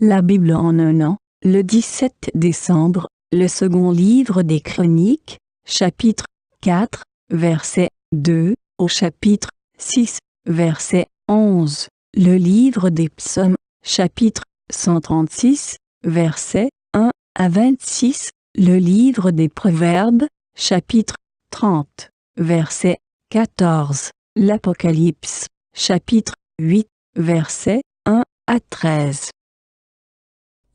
La Bible en un an, le 17 décembre, le second livre des Chroniques, chapitre 4, verset 2, au chapitre 6, verset 11. Le livre des Psaumes, chapitre 136, versets 1 à 26. Le livre des Proverbes, chapitre 30, verset 14. L'Apocalypse, chapitre 8, versets 1 à 13.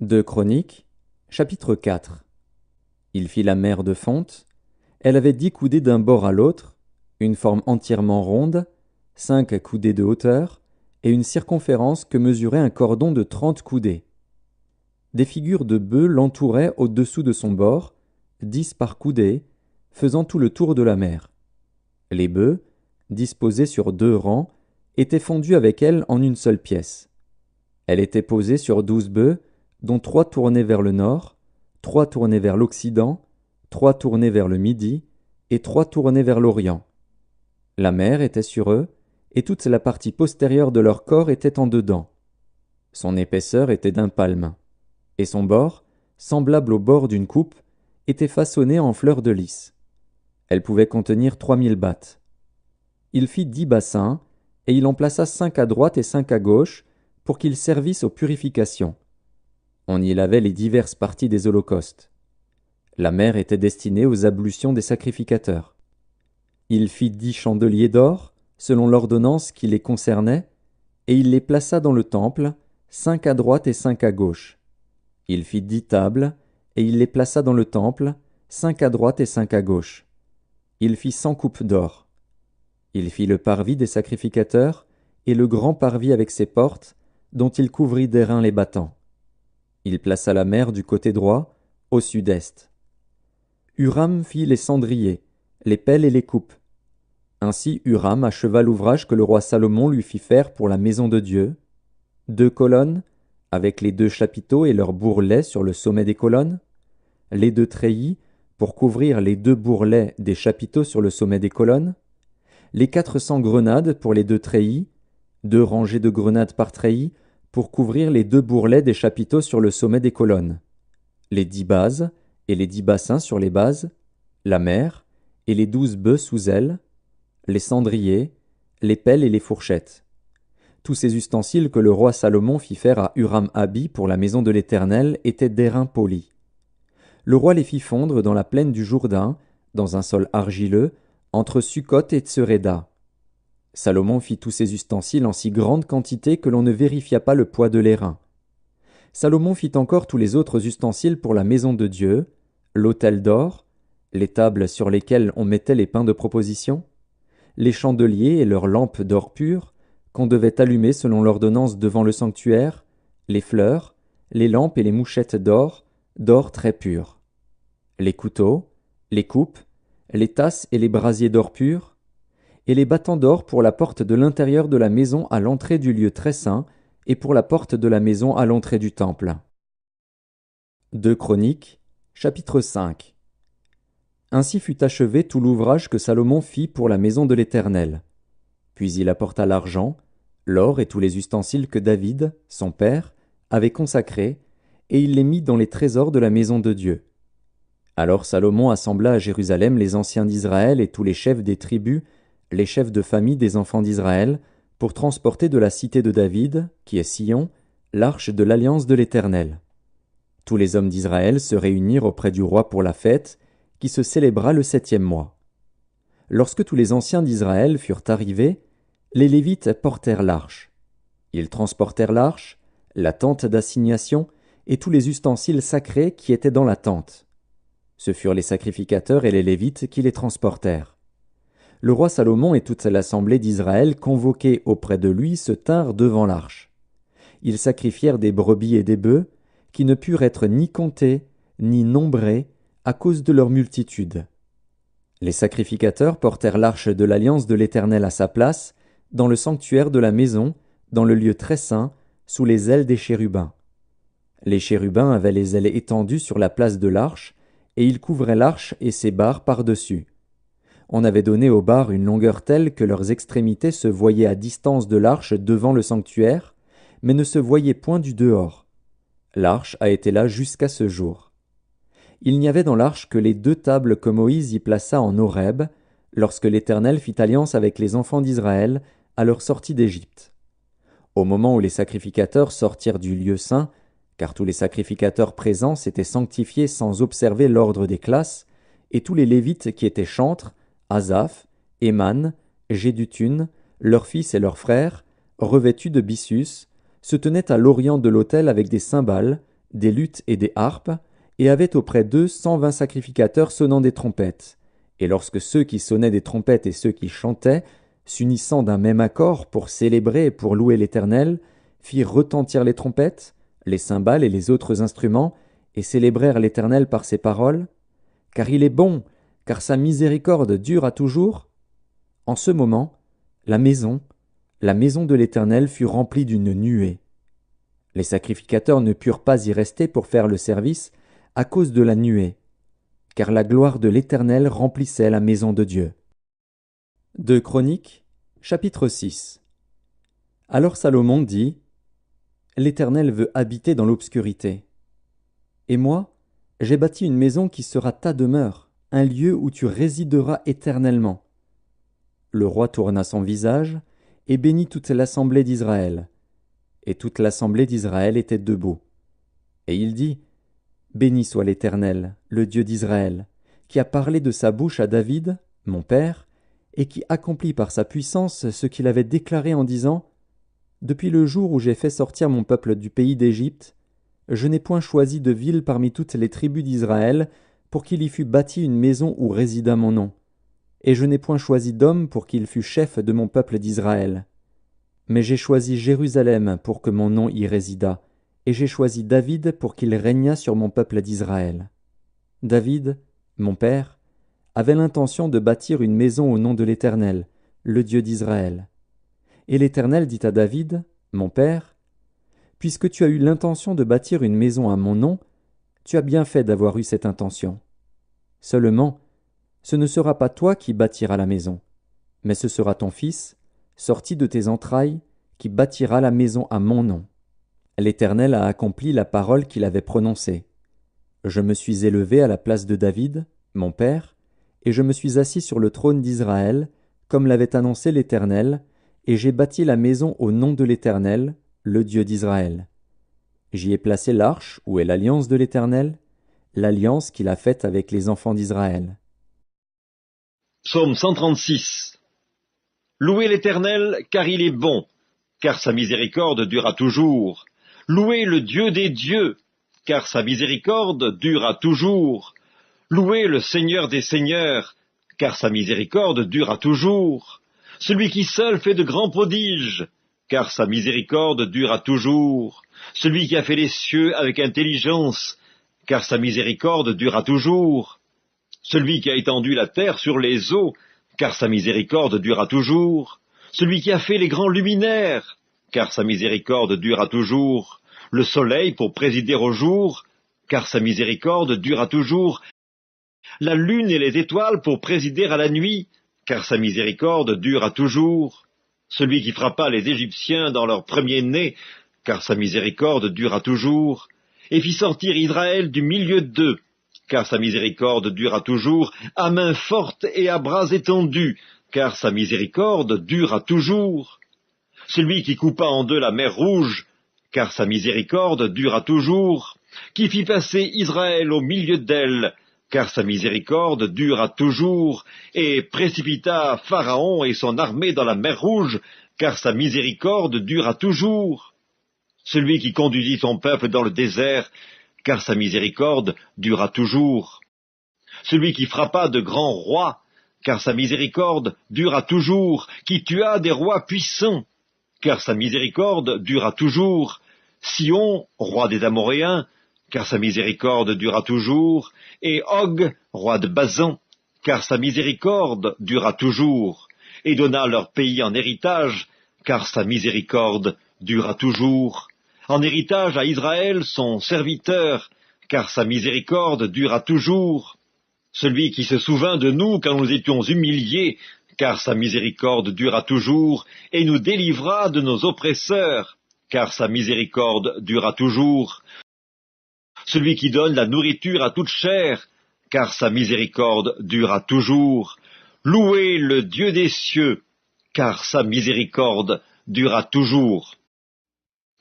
2 Chroniques, chapitre 4. Il fit la mer de fonte. Elle avait 10 coudées d'un bord à l'autre, une forme entièrement ronde, 5 coudées de hauteur, et une circonférence que mesurait un cordon de 30 coudées. Des figures de bœufs l'entouraient au-dessous de son bord, 10 par coudée, faisant tout le tour de la mer. Les bœufs, disposés sur 2 rangs, étaient fondus avec elle en une seule pièce. Elle était posée sur 12 bœufs, dont 3 tournaient vers le nord, 3 tournaient vers l'occident, 3 tournaient vers le midi, et 3 tournaient vers l'orient. La mer était sur eux, et toute la partie postérieure de leur corps était en dedans. Son épaisseur était d'un palme, et son bord, semblable au bord d'une coupe, était façonné en fleurs de lys. Elle pouvait contenir 3000 battes. Il fit 10 bassins, et il en plaça 5 à droite et 5 à gauche, pour qu'ils servissent aux purifications. On y lavait les diverses parties des holocaustes. La mer était destinée aux ablutions des sacrificateurs. Il fit 10 chandeliers d'or, selon l'ordonnance qui les concernait, et il les plaça dans le temple, 5 à droite et 5 à gauche. Il fit 10 tables, et il les plaça dans le temple, 5 à droite et 5 à gauche. Il fit 100 coupes d'or. Il fit le parvis des sacrificateurs, et le grand parvis avec ses portes, dont il couvrit d'airain les battants. Il plaça la mer du côté droit, au sud-est. Huram fit les cendriers, les pelles et les coupes. Ainsi Huram acheva l'ouvrage que le roi Salomon lui fit faire pour la maison de Dieu. 2 colonnes, avec les 2 chapiteaux et leurs bourrelets sur le sommet des colonnes. Les 2 treillis, pour couvrir les 2 bourrelets des chapiteaux sur le sommet des colonnes. Les 400 grenades pour les 2 treillis, 2 rangées de grenades par treillis, pour couvrir les 2 bourrelets des chapiteaux sur le sommet des colonnes. Les 10 bases, et les 10 bassins sur les bases, la mer, et les 12 bœufs sous elle, les cendriers, les pelles et les fourchettes. Tous ces ustensiles que le roi Salomon fit faire à Huram-Abi pour la maison de l'Éternel étaient d'airain poli. Le roi les fit fondre dans la plaine du Jourdain, dans un sol argileux, entre Sukkot et Tseréda. Salomon fit tous ces ustensiles en si grande quantité que l'on ne vérifia pas le poids de l'airain. Salomon fit encore tous les autres ustensiles pour la maison de Dieu, l'autel d'or, les tables sur lesquelles on mettait les pains de proposition, les chandeliers et leurs lampes d'or pur, qu'on devait allumer selon l'ordonnance devant le sanctuaire, les fleurs, les lampes et les mouchettes d'or très pur, les couteaux, les coupes, les tasses et les brasiers d'or pur, et les battants d'or pour la porte de l'intérieur de la maison à l'entrée du lieu très saint, et pour la porte de la maison à l'entrée du temple. 2 Chroniques, chapitre 5. Ainsi fut achevé tout l'ouvrage que Salomon fit pour la maison de l'Éternel. Puis il apporta l'argent, l'or et tous les ustensiles que David, son père, avait consacrés, et il les mit dans les trésors de la maison de Dieu. Alors Salomon assembla à Jérusalem les anciens d'Israël et tous les chefs des tribus, les chefs de famille des enfants d'Israël, pour transporter de la cité de David, qui est Sion, l'arche de l'alliance de l'Éternel. Tous les hommes d'Israël se réunirent auprès du roi pour la fête, qui se célébra le 7e mois. Lorsque tous les anciens d'Israël furent arrivés, les Lévites portèrent l'arche. Ils transportèrent l'arche, la tente d'assignation et tous les ustensiles sacrés qui étaient dans la tente. Ce furent les sacrificateurs et les Lévites qui les transportèrent. Le roi Salomon et toute l'assemblée d'Israël convoqués auprès de lui se tinrent devant l'arche. Ils sacrifièrent des brebis et des bœufs, qui ne purent être ni comptés, ni nombrés, à cause de leur multitude. Les sacrificateurs portèrent l'arche de l'alliance de l'Éternel à sa place, dans le sanctuaire de la maison, dans le lieu très saint, sous les ailes des chérubins. Les chérubins avaient les ailes étendues sur la place de l'arche, et ils couvraient l'arche et ses barres par-dessus. On avait donné aux barres une longueur telle que leurs extrémités se voyaient à distance de l'arche devant le sanctuaire, mais ne se voyaient point du dehors. L'arche a été là jusqu'à ce jour. Il n'y avait dans l'arche que les 2 tables que Moïse y plaça en Horeb, lorsque l'Éternel fit alliance avec les enfants d'Israël à leur sortie d'Égypte. Au moment où les sacrificateurs sortirent du lieu saint, car tous les sacrificateurs présents s'étaient sanctifiés sans observer l'ordre des classes, et tous les Lévites qui étaient chantres, Asaph, Éman, Jéduthun, leurs fils et leurs frères, revêtus de byssus, se tenaient à l'orient de l'autel avec des cymbales, des luths et des harpes, et avaient auprès d'eux 120 sacrificateurs sonnant des trompettes. Et lorsque ceux qui sonnaient des trompettes et ceux qui chantaient, s'unissant d'un même accord pour célébrer et pour louer l'Éternel, firent retentir les trompettes, les cymbales et les autres instruments, et célébrèrent l'Éternel par ces paroles, « Car il est bon, car sa miséricorde dure à toujours », en ce moment, la maison de l'Éternel fut remplie d'une nuée. Les sacrificateurs ne purent pas y rester pour faire le service à cause de la nuée, car la gloire de l'Éternel remplissait la maison de Dieu. 2 Chroniques, chapitre 6. Alors Salomon dit, « L'Éternel veut habiter dans l'obscurité. Et moi, j'ai bâti une maison qui sera ta demeure, un lieu où tu résideras éternellement. » Le roi tourna son visage et bénit toute l'assemblée d'Israël. Et toute l'assemblée d'Israël était debout. Et il dit, « Béni soit l'Éternel, le Dieu d'Israël, qui a parlé de sa bouche à David, mon père, et qui accomplit par sa puissance ce qu'il avait déclaré en disant, « Depuis le jour où j'ai fait sortir mon peuple du pays d'Égypte, je n'ai point choisi de ville parmi toutes les tribus d'Israël pour qu'il y fût bâti une maison où résida mon nom. Et je n'ai point choisi d'homme pour qu'il fût chef de mon peuple d'Israël. Mais j'ai choisi Jérusalem pour que mon nom y résidât, et j'ai choisi David pour qu'il régnât sur mon peuple d'Israël. David, mon père, avait l'intention de bâtir une maison au nom de l'Éternel, le Dieu d'Israël. Et l'Éternel dit à David, mon père, « Puisque tu as eu l'intention de bâtir une maison à mon nom, tu as bien fait d'avoir eu cette intention. Seulement, ce ne sera pas toi qui bâtiras la maison, mais ce sera ton fils, sorti de tes entrailles, qui bâtira la maison à mon nom. » L'Éternel a accompli la parole qu'il avait prononcée. Je me suis élevé à la place de David, mon père, et je me suis assis sur le trône d'Israël, comme l'avait annoncé l'Éternel, et j'ai bâti la maison au nom de l'Éternel, le Dieu d'Israël. J'y ai placé l'arche où est l'alliance de l'Éternel, l'alliance qu'il a faite avec les enfants d'Israël. Psaume 136. Louez l'Éternel, car il est bon, car sa miséricorde dure toujours. Louez le Dieu des dieux, car sa miséricorde dure toujours. Louez le Seigneur des seigneurs, car sa miséricorde dure toujours. Celui qui seul fait de grands prodiges, car sa miséricorde dure toujours. Celui qui a fait les cieux avec intelligence, car sa miséricorde dure toujours. Celui qui a étendu la terre sur les eaux, car sa miséricorde dure toujours. Celui qui a fait les grands luminaires, car sa miséricorde dure toujours. Le soleil pour présider au jour, car sa miséricorde dure toujours. La lune et les étoiles pour présider à la nuit, car sa miséricorde dure toujours. Celui qui frappa les Égyptiens dans leur premier-né, car sa miséricorde dure toujours. Et fit sortir Israël du milieu d'eux, car sa miséricorde dure toujours, à main forte et à bras étendus, car sa miséricorde dure toujours. Celui qui coupa en deux la mer Rouge, car sa miséricorde dure toujours, qui fit passer Israël au milieu d'elle, car sa miséricorde dure toujours, et précipita Pharaon et son armée dans la mer Rouge, car sa miséricorde dure toujours. Celui qui conduisit son peuple dans le désert, car sa miséricorde dura toujours. Celui qui frappa de grands rois, car sa miséricorde dura toujours, qui tua des rois puissants, car sa miséricorde dura toujours. Sion, roi des Amoréens, car sa miséricorde dura toujours, et Og, roi de Basan, car sa miséricorde dura toujours, et donna leur pays en héritage, car sa miséricorde dura toujours. En héritage à Israël son serviteur, car sa miséricorde dura toujours. Celui qui se souvint de nous quand nous étions humiliés, car sa miséricorde dura toujours, et nous délivra de nos oppresseurs, car sa miséricorde dura toujours. celui qui donne la nourriture à toute chair, car sa miséricorde durera toujours. Louez le Dieu des cieux, car sa miséricorde durera toujours.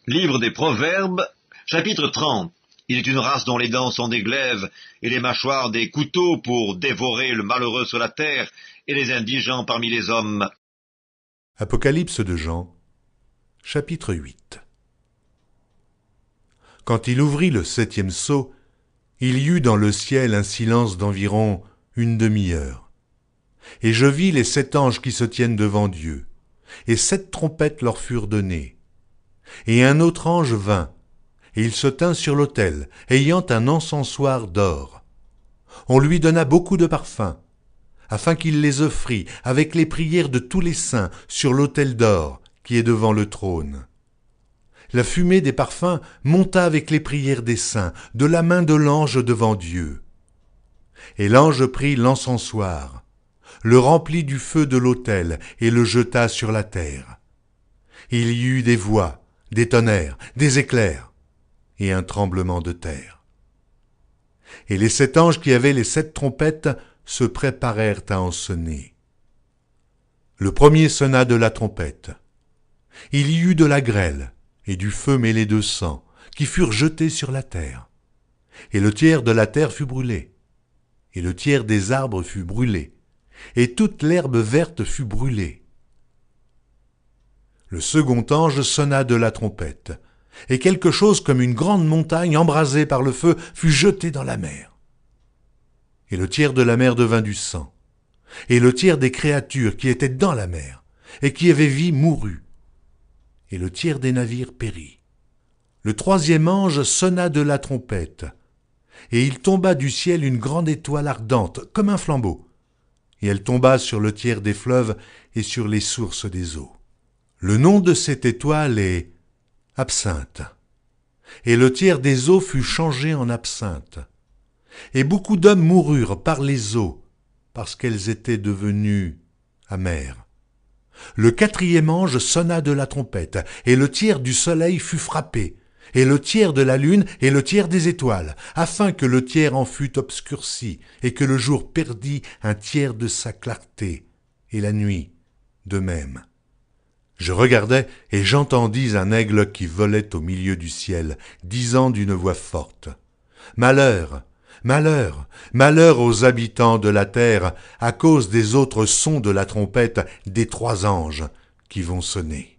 Livre des Proverbes, chapitre 30. Il est une race dont les dents sont des glaives, et les mâchoires des couteaux pour dévorer le malheureux sur la terre, et les indigents parmi les hommes. Apocalypse de Jean, chapitre 8. Quand il ouvrit le 7e sceau, il y eut dans le ciel un silence d'environ une demi-heure. Et je vis les 7 anges qui se tiennent devant Dieu, et 7 trompettes leur furent données. Et un autre ange vint, et il se tint sur l'autel, ayant un encensoir d'or. On lui donna beaucoup de parfums, afin qu'il les offrît avec les prières de tous les saints sur l'autel d'or qui est devant le trône. La fumée des parfums monta avec les prières des saints, de la main de l'ange devant Dieu. Et l'ange prit l'encensoir, le remplit du feu de l'autel et le jeta sur la terre. Il y eut des voix, des tonnerres, des éclairs et un tremblement de terre. Et les 7 anges qui avaient les 7 trompettes se préparèrent à en sonner. Le premier sonna de la trompette. Il y eut de la grêle et du feu mêlé de sang qui furent jetés sur la terre. Et le tiers de la terre fut brûlé, et le tiers des arbres fut brûlé, et toute l'herbe verte fut brûlée. Le second ange sonna de la trompette, et quelque chose comme une grande montagne embrasée par le feu fut jetée dans la mer. Et le tiers de la mer devint du sang, et le tiers des créatures qui étaient dans la mer, et qui avaient vie mourut, et le tiers des navires périt. Le troisième ange sonna de la trompette, et il tomba du ciel une grande étoile ardente, comme un flambeau, et elle tomba sur le tiers des fleuves et sur les sources des eaux. Le nom de cette étoile est Absinthe, et le tiers des eaux fut changé en absinthe. Et beaucoup d'hommes moururent par les eaux, parce qu'elles étaient devenues amères. Le quatrième ange sonna de la trompette, et le tiers du soleil fut frappé, et le tiers de la lune et le tiers des étoiles, afin que le tiers en fût obscurci, et que le jour perdît un tiers de sa clarté, et la nuit de même. Je regardai, et j'entendis un aigle qui volait au milieu du ciel, disant d'une voix forte, « Malheur, malheur, malheur aux habitants de la terre, à cause des autres sons de la trompette des 3 anges qui vont sonner. »